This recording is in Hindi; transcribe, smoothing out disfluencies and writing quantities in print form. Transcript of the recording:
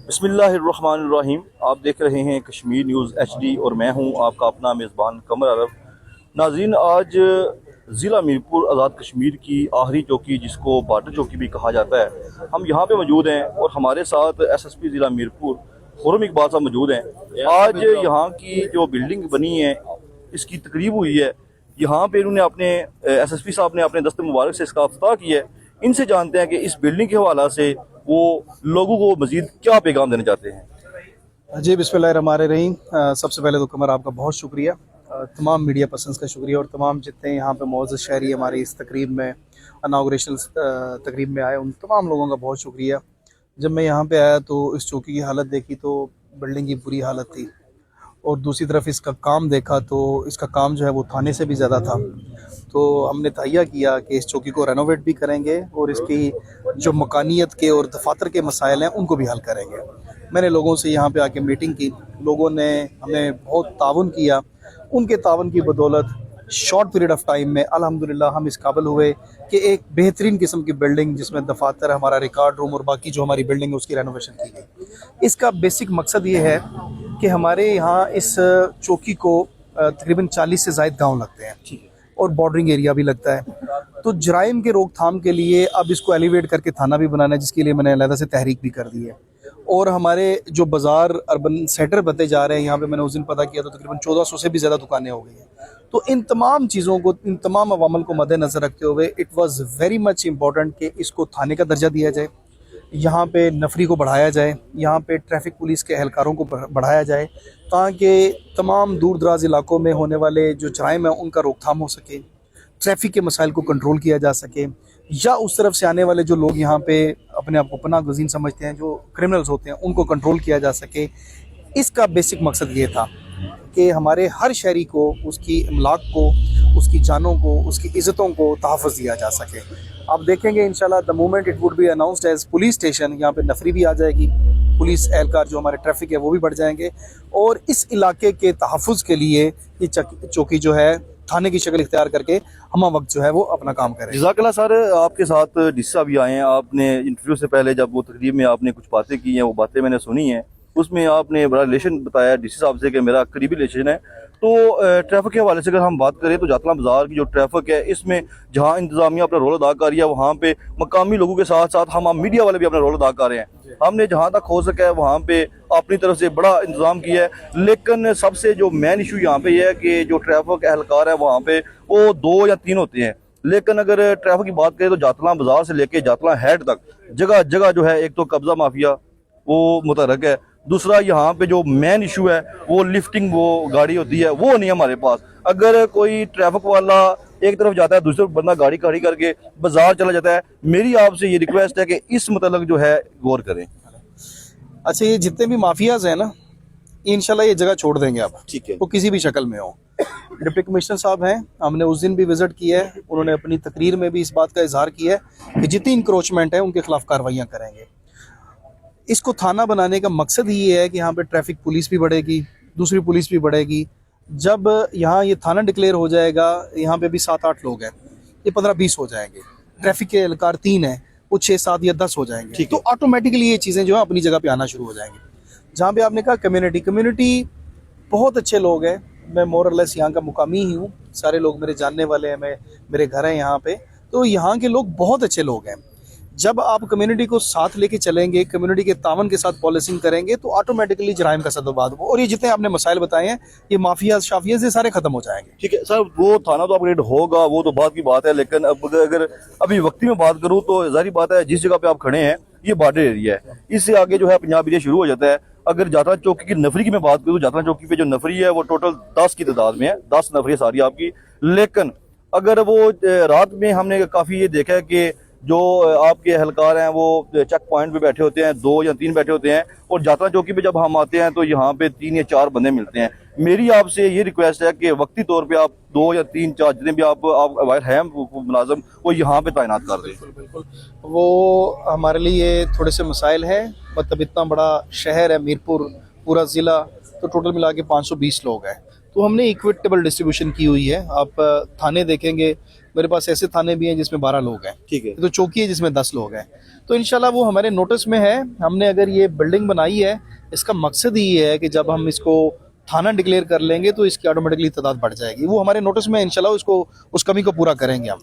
बिस्मिल्लाहिर्रहमानिर्रहीम। आप देख रहे हैं कश्मीर न्यूज़ HD और मैं हूं आपका अपना मेज़बान कमर अरब। नाज़रीन, आज ज़िला मीरपुर आज़ाद कश्मीर की आखिरी चौकी, जिसको बॉर्डर चौकी भी कहा जाता है, हम यहाँ पे मौजूद हैं और हमारे साथ SSP ज़िला मीरपुर खुर्रम इकबाल साहब मौजूद हैं। आज यहाँ की जो बिल्डिंग बनी है, इसकी तकरीब हुई है। यहाँ पे इन्होंने अपने SSP साहब ने अपने दस्ते मुबारक से इसका इफ्तिताह किया है। इनसे जानते हैं कि इस बिल्डिंग के हवाला से वो लोगों को मजीद क्या पैगाम देना चाहते हैं। जी, बिस्मिल्लाहिर्रहमानिर्रहीम। सबसे पहले तो कमर आपका बहुत शुक्रिया, तमाम मीडिया पर्सन्स का शुक्रिया और तमाम जितने यहाँ पे मौजूद शहरी हमारी इस तकरीब में इनागुरेशन तकरीब में आए, उन तमाम लोगों का बहुत शुक्रिया। जब मैं यहाँ पे आया तो इस चौकी की हालत देखी तो बिल्डिंग की बुरी हालत थी, और दूसरी तरफ इसका काम देखा तो इसका काम जो है वो थाने से भी ज़्यादा था। तो हमने तहैया किया कि इस चौकी को रेनोवेट भी करेंगे और इसकी जो मकानियत के और दफातर के मसाइल हैं उनको भी हल करेंगे। मैंने लोगों से यहाँ पे आके मीटिंग की, लोगों ने हमें बहुत ताउन किया। उनके ताउन की बदौलत शॉर्ट पीरियड ऑफ टाइम में अल्हम्दुलिल्लाह हम इस काबिल हुए कि एक बेहतरीन किस्म की बिल्डिंग, जिसमें दफातर, हमारा रिकॉर्ड रूम और बाकी जो हमारी बिल्डिंग है उसकी रेनोवेशन की गई। इसका बेसिक मकसद ये है कि हमारे यहाँ इस चौकी को तकरीबन 40 से ज़ायद गाँव लगते हैं और बॉर्डरिंग एरिया भी लगता है। तो जराइम के रोकथाम के लिए अब इसको एलिवेट करके थाना भी बनाना है, जिसके लिए मैंने अलहदा से तहरीक भी कर दी है। और हमारे जो बाज़ार अर्बन सेंटर बनते जा रहे हैं, यहाँ पे मैंने उस दिन पता किया तो तकरीबन 1400 से भी ज़्यादा दुकानें हो गई हैं। तो इन तमाम चीज़ों को, इन तमाम अवामल को मद्देनज़र रखते हुए it was very much important कि इसको थाने का दर्जा दिया जाए, यहाँ पे नफरी को बढ़ाया जाए, यहाँ पे ट्रैफिक पुलिस के एहलकारों को बढ़ाया जाए, ताकि तमाम दूर दराज इलाकों में होने वाले जो जराइम हैं उनका रोकथाम हो सके, ट्रैफिक के मसाइल को कंट्रोल किया जा सके, या उस तरफ से आने वाले जो लोग यहाँ पे अपने आप को पनाह गुज़ीर समझते हैं, जो क्रिमिनल्स होते हैं, उनको कंट्रोल किया जा सके। इसका बेसिक मकसद ये था कि हमारे हर शहरी को उसकी इमलाक को, उसकी जानों को, उसकी इज़्ज़तों को तहफ़्फ़ुज़ दिया जा सके। आप देखेंगे इंशाल्लाह the moment it would be announced as police station, यहाँ पे नफरी भी आ जाएगी, पुलिस एहलकार जो हमारे ट्रैफिक है वो भी बढ़ जाएंगे, और इस इलाके के तहफ़्फ़ुज़ के लिए ये चौकी जो है थाने की शक्ल इख्तियार करके हम वक्त जो है वो अपना काम करें। जज़ाकल्लाह सर, आपके साथ डीसी साहब भी आए हैं। आपने इंटरव्यू से पहले जब वो तकरीब में आपने कुछ बातें की हैं, वो बातें मैंने सुनी हैं। उसमें आपने बड़ा रिलेशन बताया डीसी साहब से कि मेरा करीबी रिलेशन है। तो ट्रैफिक के हवाले से अगर हम बात करें तो जातला बाज़ार की जो ट्रैफिक है, इसमें जहाँ इंतज़ामिया अपना रोल अदा कर रही है, वहाँ पे मकामी लोगों के साथ साथ हम मीडिया वाले भी अपना रोल अदा कर रहे हैं। हमने जहाँ तक हो सका है वहाँ पे अपनी तरफ से बड़ा इंतज़ाम किया है। लेकिन सबसे जो मेन इशू यहाँ पे है कि जो ट्रैफिक एहलकार है वहाँ पे वो 2 या 3 होते हैं। लेकिन अगर ट्रैफिक की बात करें तो जातला बाज़ार से लेके जातला हेड तक जगह जगह जो है, एक तो कब्ज़ा माफिया वो मुतहर्रिक है, दूसरा यहाँ पे जो मेन इशू है वो लिफ्टिंग वो गाड़ी होती है, वो नहीं हमारे पास। अगर कोई ट्रैफिक वाला एक तरफ जाता है, दूसरी तरफ बंदा गाड़ी खड़ी करके बाजार चला जाता है। मेरी आपसे ये रिक्वेस्ट है कि इस मतलब जो है गौर करें। अच्छा, ये जितने भी माफियाज हैं ना, इंशाल्लाह ये जगह छोड़ देंगे अब, ठीक है, वो किसी भी शक्ल में हो। डिप्टी कमिश्नर साहब हैं, हमने उस दिन भी विजिट किया है, उन्होंने अपनी तकरीर में भी इस बात का इजहार किया है कि जितनी इंक्रोचमेंट है उनके खिलाफ कार्रवाइयाँ करेंगे। इसको थाना बनाने का मकसद ही ये है कि यहाँ पे ट्रैफिक पुलिस भी बढ़ेगी, दूसरी पुलिस भी बढ़ेगी। जब यहाँ ये थाना डिक्लेयर हो जाएगा, यहाँ पे भी 7-8 लोग हैं, ये 15-20 हो जाएंगे। ट्रैफिक के एहलकार 3 हैं, वो 6-7 या 10 हो जाएंगे। तो ऑटोमेटिकली ये चीज़ें जो है अपनी जगह पे आना शुरू हो जाएंगी। जहाँ पे आपने कहा कम्युनिटी बहुत अच्छे लोग हैं। मैं मोर और लेस यहाँ का मुकामी ही हूँ, सारे लोग मेरे जानने वाले हैं, मेरे घर हैं यहाँ पे। तो यहाँ के लोग बहुत अच्छे लोग हैं। जब आप कम्युनिटी को साथ लेके चलेंगे, कम्युनिटी के तावन के साथ पॉलिसिंग करेंगे, तो ऑटोमेटिकली जराइम का सदुबाद हो, और ये जितने आपने मसाइल बताए हैं, ये माफिया शाफिया से सारे खत्म हो जाएंगे। ठीक है सर, वो थाना तो अपग्रेड होगा, वो तो बात की बात है। लेकिन अब अगर अभी वक्ती में बात करूँ तो जाहिर बात है जिस जगह पे आप खड़े हैं ये बॉर्डर एरिया है, इससे आगे जो है पंजाब एरिया शुरू हो जाता है। अगर जातरा चौकी की नफरी की मैं बात करूँ, जातरा चौकी पे जो नफरी है वो टोटल 10 की तादाद में है, 10 नफरी सारी आपकी। लेकिन अगर वो रात में हमने काफ़ी ये देखा है कि जो आपके एहलकार हैं वो चेक पॉइंट पे बैठे होते हैं, 2 या 3 बैठे होते हैं, और जातरा चौकी पे जब हम आते हैं तो यहाँ पे 3 या 4 बंदे मिलते हैं। मेरी आपसे ये रिक्वेस्ट है कि वक्ती तौर पे आप 2 या 3 4 जितने भी आप हैं मुलाजम, वो यहाँ पे तैनात कर दें। बिल्कुल, वो हमारे लिए थोड़े से मसाइल हैं। मतलब इतना बड़ा शहर है मीरपुर, पूरा ज़िला, तो टोटल मिला के 520 लोग हैं। तो हमने इक्विटेबल डिस्ट्रीब्यूशन की हुई है। आप थाने देखेंगे मेरे पास ऐसे थाने भी हैं जिसमें 12 लोग हैं, ठीक है। तो चौकी है जिसमें 10 लोग हैं। तो इंशाल्लाह वो हमारे नोटिस में है। हमने अगर ये बिल्डिंग बनाई है, इसका मकसद ही ये है कि जब हम इसको थाना डिक्लेयर कर लेंगे तो इसकी ऑटोमेटिकली तादाद बढ़ जाएगी। वो हमारे नोटिस में है, इंशाल्लाह उसको उस कमी को पूरा करेंगे हम।